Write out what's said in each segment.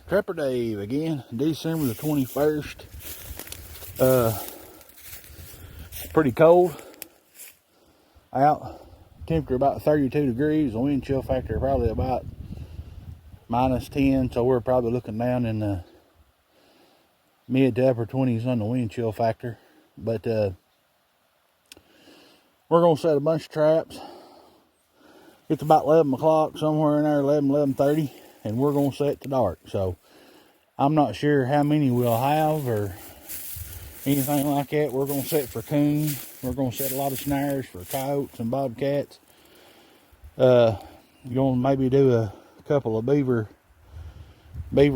Trapper Dave again, December the 21st. Pretty cold out. Temperature about 32 degrees. The wind chill factor probably about -10. So we're probably looking down in the mid to upper 20s on the wind chill factor. But we're going to set a bunch of traps. It's about 11 o'clock, somewhere in there, 11:30, and we're going to set to dark. So I'm not sure how many we'll have or anything like that. We're going to set for coon. We're going to set a lot of snares for coyotes and bobcats. Going to maybe do a couple of beaver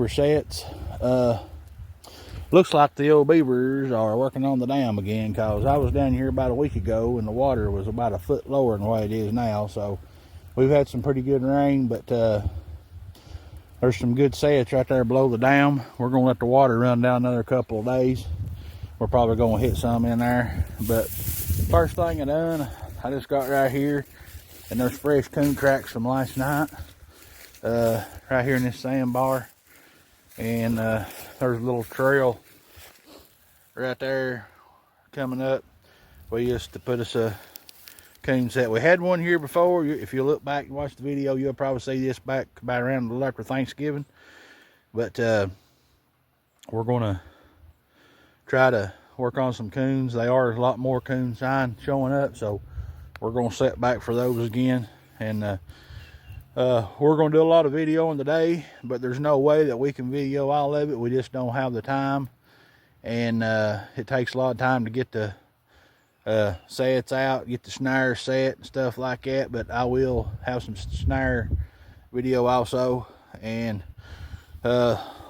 sets. Looks like the old beavers are working on the dam again, because I was down here about a week ago and the water was about a foot lower than the way it is now. So we've had some pretty good rain, but there's some good sets right there below the dam. We're going to let the water run down another couple of days. We're probably going to hit some in there. But first thing I done, I just got right here, and there's fresh coon tracks from last night. Right here in this sandbar. And there's a little trail right there coming up. We used to put us a coon set. We had one here before. If you look back and watch the video, you'll probably see this back about around a little after Thanksgiving. But we're going to try to work on some coons. There are a lot more coon sign showing up, so we're going to set back for those again. And we're going to do a lot of videoing today, but there's no way that we can video all of it. We just don't have the time, and it takes a lot of time to get the sets out, get the snare set and stuff like that. But I will have some snare video also. And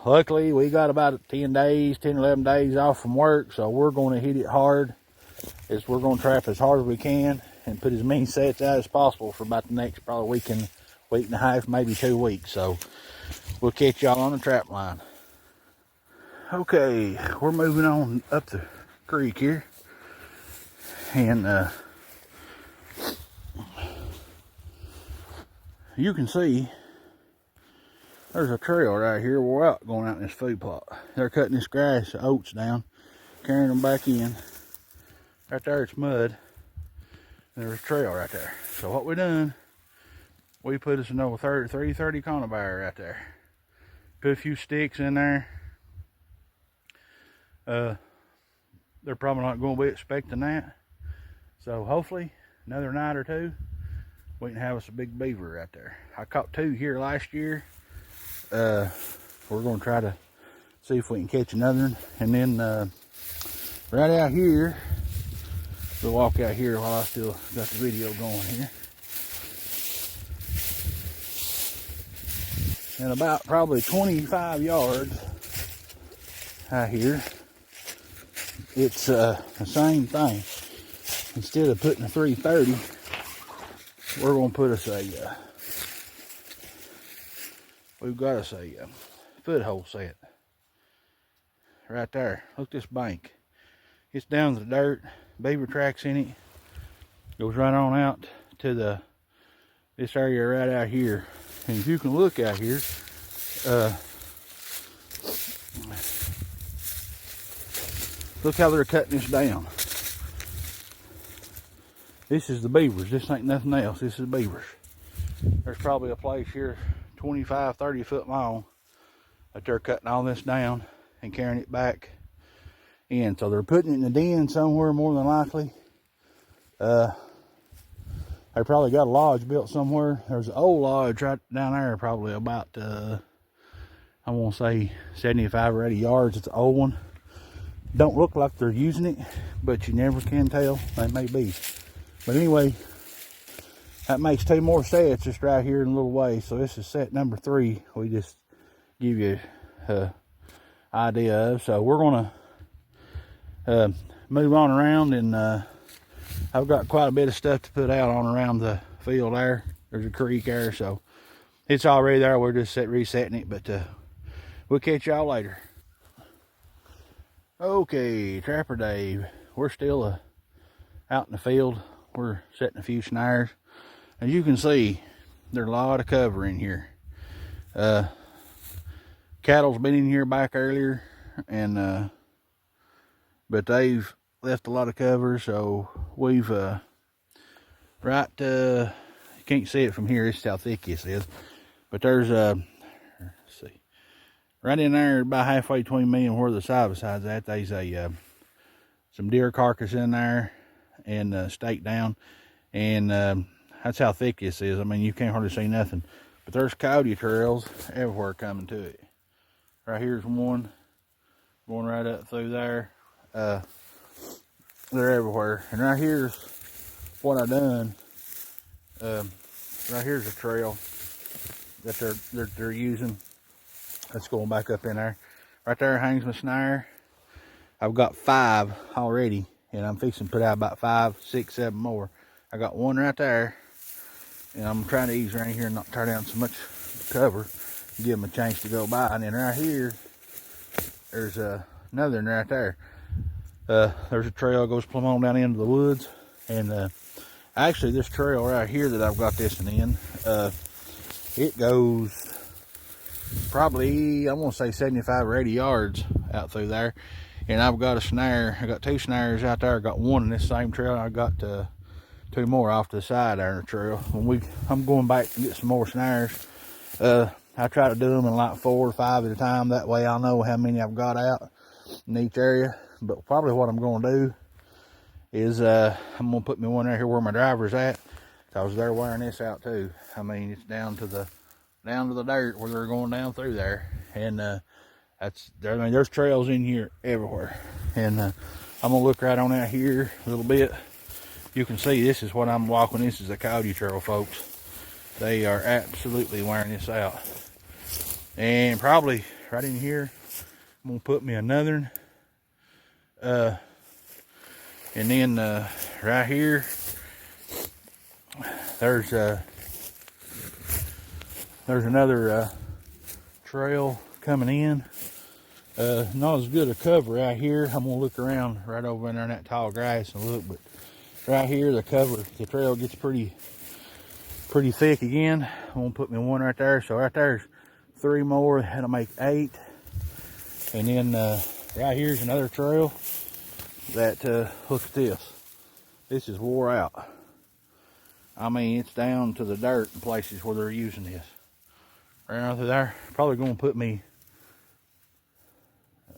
luckily we got about 10 or 11 days off from work, so we're going to hit it hard. We're going to trap as hard as we can and put as many sets out as possible for about the next probably week and a half, maybe 2 weeks. So we'll catch y'all on the trap line. Okay, we're moving on up the creek here, and you can see there's a trail right here. We're out going out in this food plot. They're cutting this grass, the oats down, carrying them back in. Right there it's mud. There's a trail right there. So what we done, we put us another 330 conibear right there. Put a few sticks in there. They're probably not going to be expecting that. So hopefully another night or two, we can have us a big beaver right there. I caught 2 here last year. We're going to try to see if we can catch another one. And then right out here, we'll walk out here while I still got the video going here. And about probably 25 yards out here, it's the same thing. Instead of putting a 330, we're going to put us we've got us a foothold set right there. Look at this bank. It's down to the dirt, beaver tracks in it. Goes right on out to this area right out here. And if you can look out here, look how they're cutting this down. This is the beavers. This ain't nothing else. This is beavers. There's probably a place here 25, 30 foot long that they're cutting all this down and carrying it back in. So they're putting it in the den somewhere, more than likely. They probably got a lodge built somewhere. There's an old lodge right down there, probably about, I want to say 75 or 80 yards. It's an old one. Don't look like they're using it, but you never can tell. They may be. But anyway, that makes 2 more sets just right here in a little way. So this is set number 3. We just give you an idea of. So we're going to move on around, and I've got quite a bit of stuff to put out on around the field there. There's a creek there, so it's already there. We're just resetting it, but we'll catch y'all later. Okay, Trapper Dave. We're still out in the field. We're setting a few snares. As you can see, there's a lot of cover in here. Cattle's been in here back earlier, and but they've left a lot of cover, so we've you can't see it from here. This is how thick this is, but there's let's see, right in there, about halfway between me and where the side by side's at, there's some deer carcass in there and staked down, and that's how thick this is. I mean, you can't hardly see nothing, but there's coyote trails everywhere coming to it. Right here's one going right up through there. They're everywhere, and right here's what I done. Right here's a trail that they're using. That's going back up in there. Right there hangs my snare. I've got 5 already, and I'm fixing to put out about 5, 6, 7 more. I got one right there, and I'm trying to ease around here and not tear down so much cover, and give them a chance to go by. And then right here, there's another one right there. There's a trail that goes plumb on down into the woods, and actually this trail right here that I've got this one in, it goes probably, I'm gonna say 75 or 80 yards out through there. And I've got a snare. I got 2 snares out there. I got one in this same trail. I got 2 more off to the side there in the trail. I'm going back to get some more snares. I try to do them in like 4 or 5 at a time. That way I'll know how many I've got out in each area. But probably what I'm going to do is I'm going to put me one right here where my driver's at, because they're wearing this out too. I mean, it's down to the dirt where they're going down through there, and I mean, there's trails in here everywhere. And I'm gonna look right on out here a little bit. You can see this is what I'm walking. This is a coyote trail, folks. They are absolutely wearing this out. And probably right in here, I'm gonna put me another one. And then right here, there's another trail coming in. Not as good a cover right here. I'm gonna look around right over in there in that tall grass and look, but right here the trail gets pretty thick again. I'm gonna put me one right there. So right there's 3 more. That'll make 8. And then right here's another trail that look at this. This is wore out. I mean, it's down to the dirt in places where they're using this. Right through there. Probably gonna put me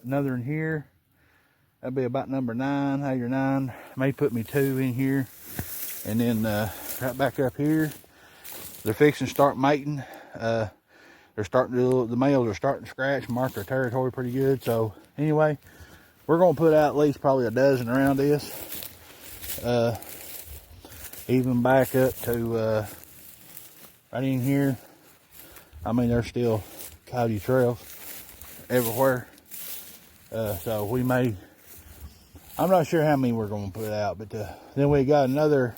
another in here. That'll be about number 9, 8 or 9. May put me 2 in here. And then right back up here, they're fixing to start mating. They're starting to, the males are starting to scratch and mark their territory pretty good. So anyway, we're gonna put out at least probably a dozen around this. Even back up to right in here. I mean, there's still coyote trails everywhere. So we may, I'm not sure how many we're going to put out, but then we got another,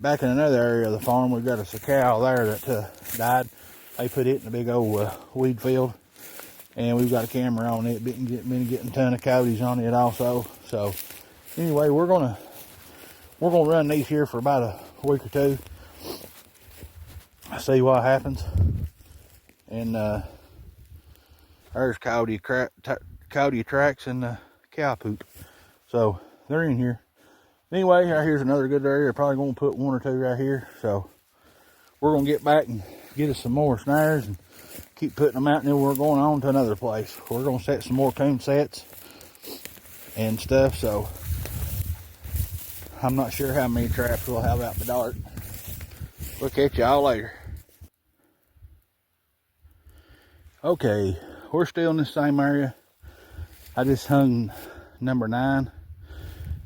back in another area of the farm, we got a cow there that died. They put it in a big old weed field, and we've got a camera on it, been getting a ton of coyotes on it also. So anyway, we're gonna run these here for about a week or 2, see what happens. And there's coyote tracks and cow poop. So they're in here. Anyway, right here's another good area. Probably going to put 1 or 2 right here. So we're going to get back and get us some more snares and keep putting them out. And then we're going on to another place. We're going to set some more coon sets and stuff. So I'm not sure how many traps we'll have out in the dark. We'll catch y'all later. Okay, we're still in the same area. I just hung number 9,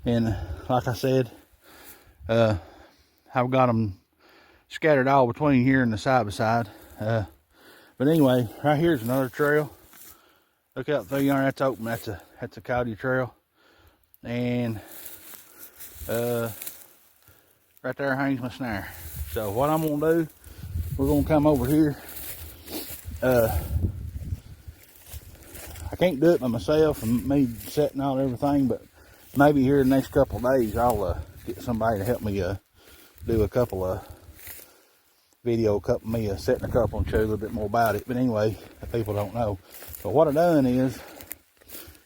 and like I said, I've got them scattered all between here and the side by side. But anyway, right here's another trail. Look out through yonder, that's open. That's a coyote trail, and right there hangs my snare. So what I'm gonna do, we're gonna come over here. I can't do it by myself and me setting out everything, but maybe here in the next couple of days I'll get somebody to help me do a couple of video a couple of me setting a couple and show you a little bit more about it. But anyway, if people don't know. But what I've done is,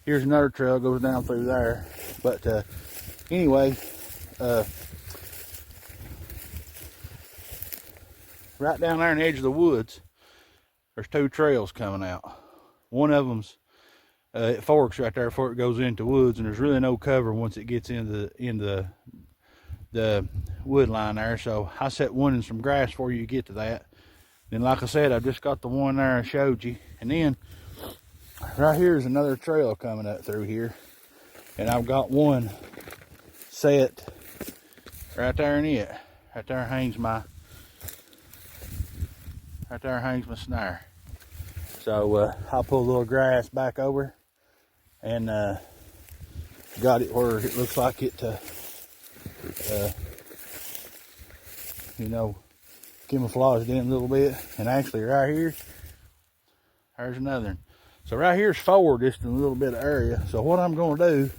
here's another trail goes down through there. But anyway, right down there in the edge of the woods, there's two trails coming out. One of them's it forks right there before it goes into woods, and there's really no cover once it gets into the wood line there. So I set one in some grass before you get to that. Then, like I said, I just got the one there I showed you, and then right here is another trail coming up through here, and I've got one set right there in it. Right there hangs my snare. So I'll pull a little grass back over and got it where it looks like it you know, camouflaged in a little bit. And actually right here, there's another one. So right here's forward just in a little bit of area. So what I'm going to do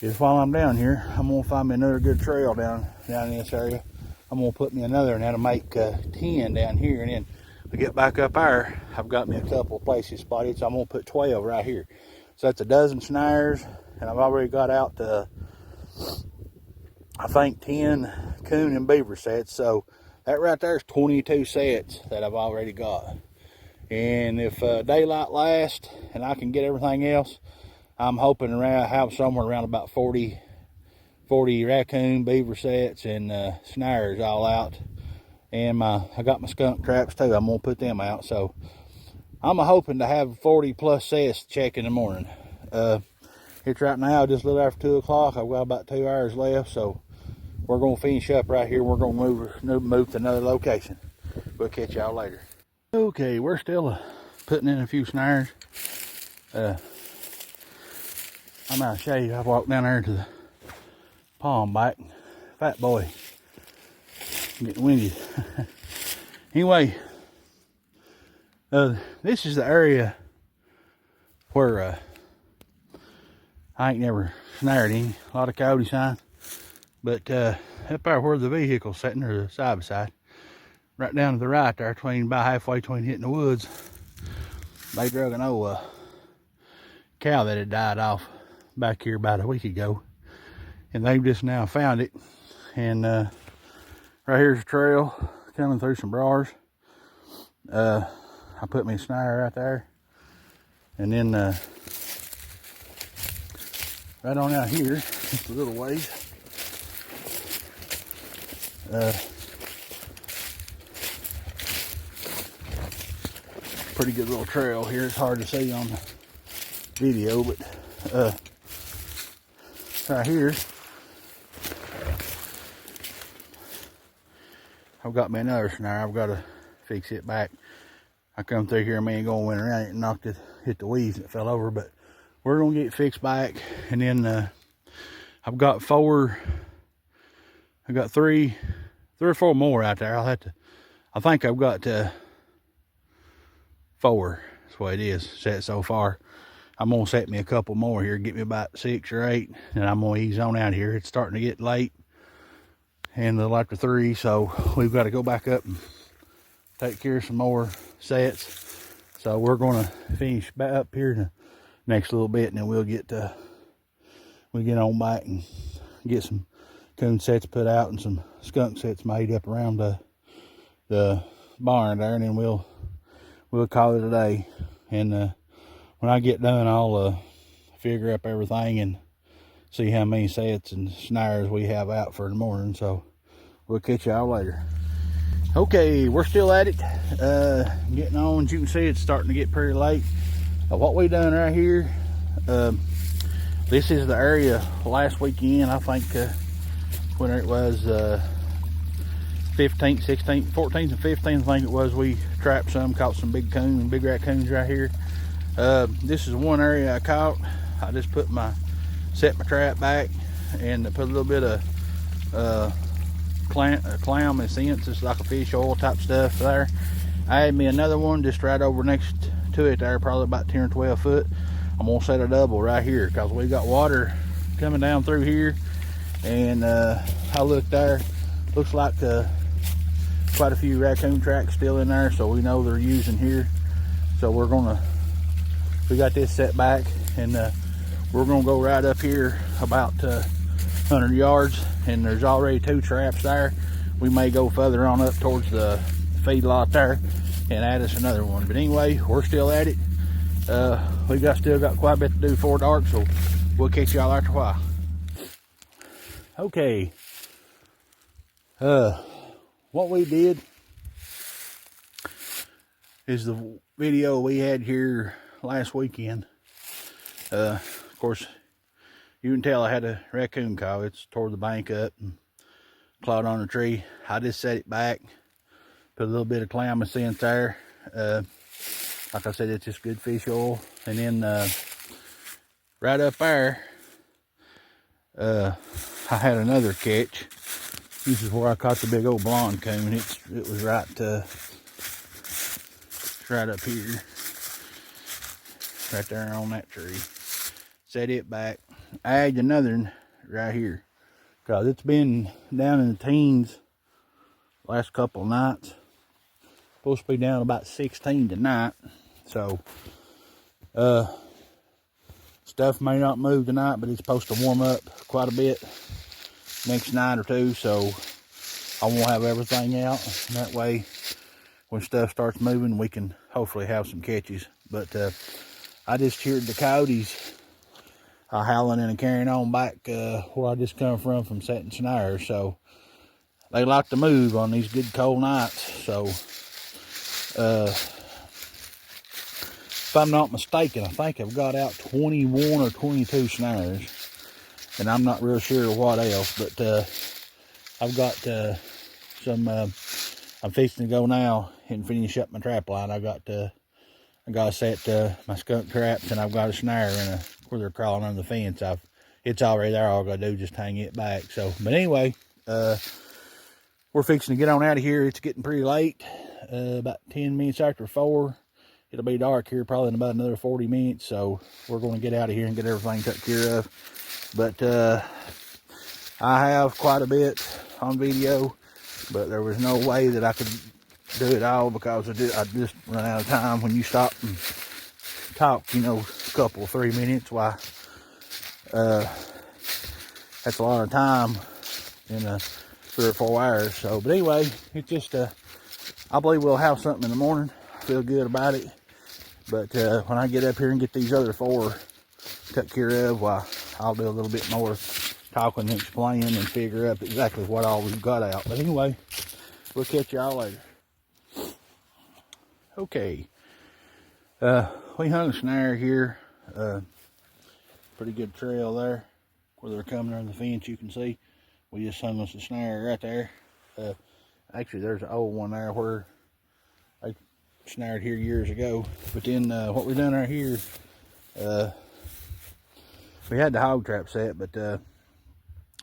is, while I'm down here, I'm going to find me another good trail down in this area. I'm going to put me another, and that'll make 10 down here. And then to get back up there, I've got me a couple of places spotted, so I'm going to put 12 right here. So that's a dozen snares, and I've already got out I think 10 coon and beaver sets. So that right there is 22 sets that I've already got. And if daylight lasts and I can get everything else, I'm hoping to have somewhere around about 40 raccoon, beaver sets, and snares all out. And I got my skunk traps too. I'm gonna put them out. So I'm hoping to have 40 plus sets to check in the morning. It's right now just a little after 2 o'clock. I've got about 2 hours left, so we're gonna finish up right here. We're gonna move to another location. We'll catch y'all later. Okay, we're still putting in a few snares. I'm out of shade. I walked down there to the palm bike. Fat boy. I'm getting winded. Anyway, this is the area where I ain't never snared any. A lot of coyote signs. But up there where the vehicle's sitting, or the side by side, right down to the right there, about halfway between hitting the woods, they drug an old cow that had died off back here about a week ago. And they've just now found it. And right here's a trail coming through some bars. I put me a snare right there. And then right on out here, just a little ways, pretty good little trail here. It's hard to see on the video, but right here I've got me another snare. I've got to fix it back. I come through here, man, going went around it and knocked it, hit the weeds and it fell over, but we're gonna get it fixed back. And then I've got three or four more out there. I think I've got 4. That's what it is set so far. I'm gonna set me a couple more here, get me about 6 or 8, and I'm gonna ease on out here. It's starting to get late and a little after 3, so we've got to go back up and take care of some more sets. So we're gonna finish back up here in the next little bit, and then we'll get on back and get some coon sets put out and some skunk sets made up around the barn there, and then we'll call it a day. And when I get done, I'll figure up everything and see how many sets and snares we have out for the morning. So we'll catch y'all later. Okay, we're still at it, getting on. As you can see, it's starting to get pretty late. What we done right here, this is the area last weekend, I think, when it was 15th, 16th, 14th, and 15th, I think it was, we trapped some, caught some big raccoons right here. This is one area I caught. I just set my trap back and put a little bit of clam essence, it's like a fish oil type stuff there. I had me another one just right over next to it there, probably about 10 or 12 foot. I'm gonna set a double right here because we got water coming down through here. And I looked there, looks like quite a few raccoon tracks still in there, so we know they're using here. So we got this set back, and we're gonna go right up here about 100 yards, and there's already 2 traps there. We may go further on up towards the feed lot there and add us another one. But anyway, we're still at it. We still got quite a bit to do before dark, so we'll catch y'all after a while. Okay. What we did is the video we had here last weekend. Of course, you can tell I had a raccoon call. It's tore the bank up and clawed on a tree. I just set it back, put a little bit of clam scent there. Like I said, it's just good fish oil. And then right up there, I had another catch. This is where I caught the big old blonde coon. It was right up here, right there on that tree. Set it back. I added another one right here, cause it's been down in the teens last couple of nights. Supposed to be down about 16 tonight. So stuff may not move tonight, but it's supposed to warm up quite a bit next night or two, so I won't have everything out, and that way when stuff starts moving we can hopefully have some catches. But I just heard the coyotes howling and carrying on back where I just come from setting snares, so they like to move on these good cold nights. So if I'm not mistaken, I think I've got out 21 or 22 snares, and I'm not real sure what else, but I've got some, I'm fixing to go now and finish up my trap line. I got to set my skunk traps, and I've got a snare where they're crawling under the fence. It's already there. All I gotta do is just hang it back. So, but anyway, we're fixing to get on out of here. It's getting pretty late, about 10 minutes after 4. It'll be dark here probably in about another 40 minutes, so we're going to get out of here and get everything taken care of. But I have quite a bit on video, but there was no way that I could do it all, because I just run out of time. When you stop and talk, you know, a couple, 3 minutes, why, that's a lot of time in 3 or 4 hours. So, but anyway, it's just, I believe we'll have something in the morning. I feel good about it. But when I get up here and get these other 4 took care of, why, I'll do a little bit more talking and explaining and figure out exactly what all we've got out. But anyway, we'll catch y'all later. Okay, we hung a snare here, pretty good trail there where they're coming under the fence. You can see we just hung us a snare right there. Actually, there's an old one there where I snared here years ago. But then what we done right here, we had the hog trap set, but got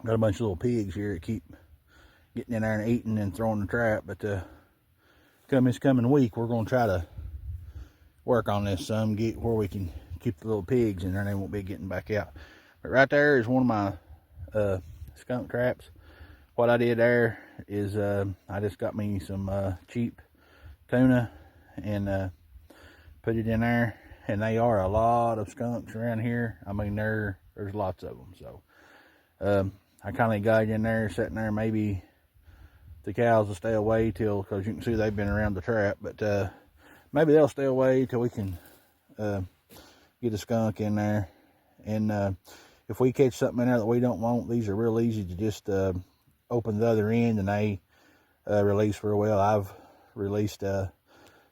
a bunch of little pigs here that keep getting in there and eating and throwing the trap. But this coming week, we're going to try to work on this some, get where we can keep the little pigs in there and they won't be getting back out. But right there is one of my skunk traps. What I did there is I just got me some cheap tuna and put it in there, and they are a lot of skunks around here. I mean, there's lots of them. So I kind of got it in there, sitting there. Maybe the cows will stay away till, because you can see they've been around the trap, but maybe they'll stay away till we can get a skunk in there. And if we catch something in there that we don't want, these are real easy to just open the other end, and they release real well. I've released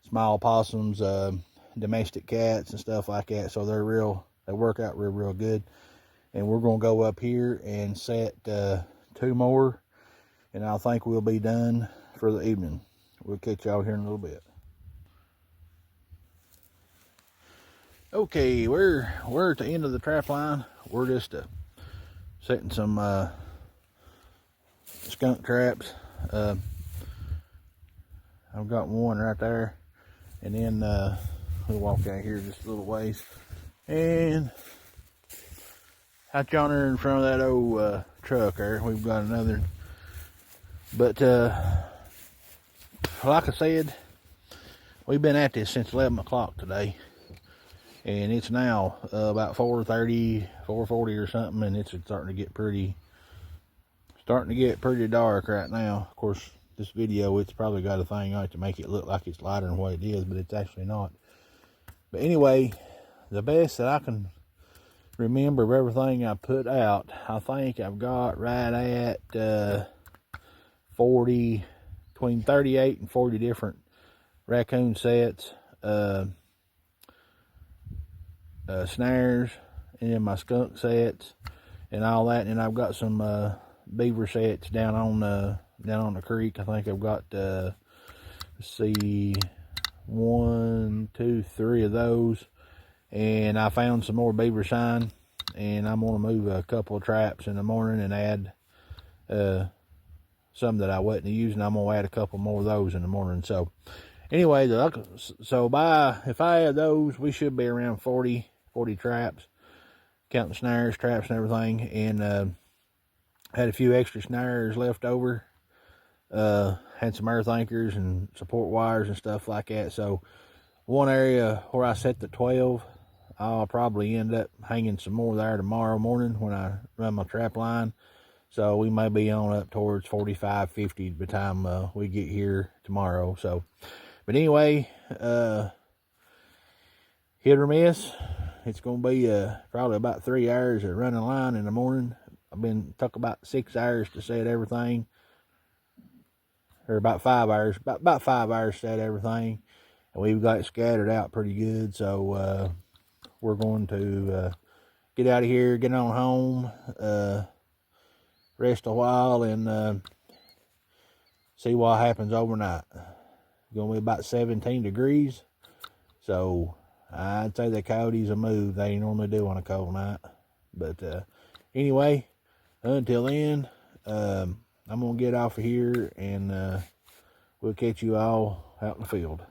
small possums, domestic cats and stuff like that, so they work out real good. And we're going to go up here and set 2 more, and I think we'll be done for the evening. We'll catch y'all here in a little bit. Okay, we're at the end of the trap line. We're just setting some skunk traps. I've got one right there, and then we'll walk out here just a little ways, and out yonder in front of that old truck there, we've got another. But like I said, we've been at this since 11 o'clock today. And it's now about 4:30, 4:40 or something, and it's starting to get pretty dark right now. Of course, this video, it's probably got a thing on it to make it look like it's lighter than what it is, but it's actually not. But anyway, the best that I can remember of everything I put out, I think I've got right at 40, between 38 and 40 different raccoon sets, snares, and then my skunk sets and all that. And I've got some beaver sets down on the creek. I think I've got let's see, 1, 2, 3 of those. And I found some more beaver sign, and I'm gonna move a couple of traps in the morning and add some that I wasn't using. I'm gonna add a couple more of those in the morning. So anyway, if I add those, we should be around 40 traps, counting snares, traps, and everything. And had a few extra snares left over. Had some earth anchors and support wires and stuff like that. So one area where I set the 12, I'll probably end up hanging some more there tomorrow morning when I run my trap line. So we may be on up towards 45, 50 by the time we get here tomorrow. So, but anyway, hit or miss. It's going to be probably about 3 hours of running line in the morning. Took about 6 hours to set everything, or about 5 hours, about 5 hours to set everything, and we've got it scattered out pretty good. So we're going to get out of here, get on home, rest a while, and see what happens overnight. It's going to be about 17 degrees, so I'd say the coyotes will move. They normally do on a cold night. But anyway, until then, I'm going to get off of here, and we'll catch you all out in the field.